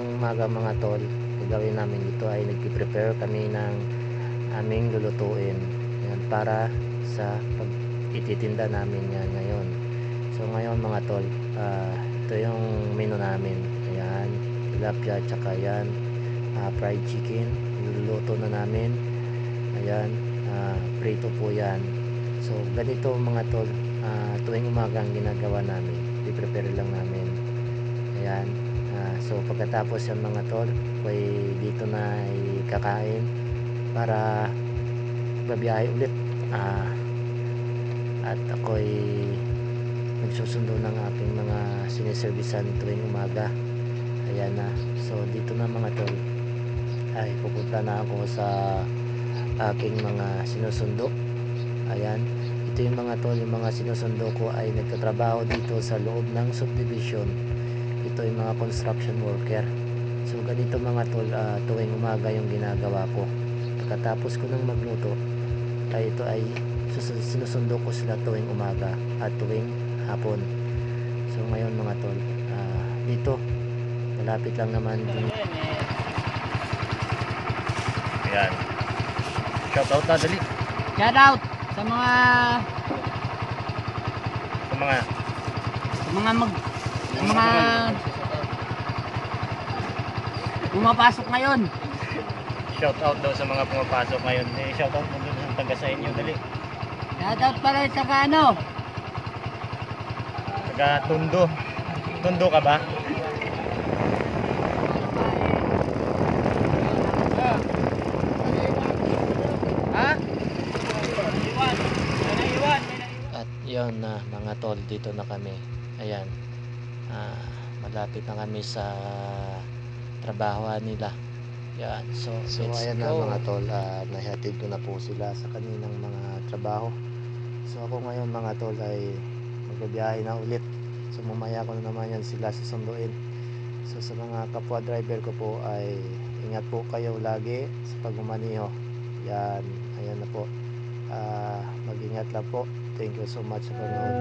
tuwing umaga mga tol, gagawin namin dito ay nagpi-prepare kami ng aming lulutuin. Yan, para sa pag ititinda namin yan ngayon. So ngayon mga tol, ito yung menu namin. Ayan, tilapia, tsaka yan, fried chicken, luluto na namin. Ayan, prito po yan. So ganito mga tol, tuwing umaga ang ginagawa namin, i-prepare lang namin. Ayan, so pagkatapos yan mga tol, ay dito na ikakain para babiyahe ulit. At ako'y nagsusundo ng aking mga siniservisan tuwing umaga. Ayan na, so dito na mga tol ay pupunta na ako sa aking mga sinusundo. Ayan, ito yung mga tol, yung mga sinusundo ko ay nagtatrabaho dito sa loob ng subdivision. Ito yung mga construction worker. So ganito mga tol, tuwing umaga yung ginagawa ko. Pagkatapos ko ng magluto ay ito ay sinusundo ko sila tuwing umaga at tuwing hapon. So ngayon mga tol, dito malapit lang naman din. Ayan, shout out na dali. Shout out sa mga pumapasok ngayon. Shout out daw sa mga pumapasok ngayon. Shout out mo dun sa taga sa inyo, dali. Shout out pala sa ano? Taga Tondo. Tondo ka ba? Ha? At yun na mga tol, dito na kami. Ayan, malapit na kami sa trabahoan nila. Yan, so ayan na mga tol, nahatid ko na po sila sa kaninang mga trabaho. So ako ngayon mga tol ay magbabiyahe na ulit. So mamaya ko na naman yan sila susunduin. So sa mga kapwa driver ko po ay ingat po kayo lagi sa pagmamaniho. Yan, ayan na po. Mag-ingat lang po. Thank you so much sa panonood.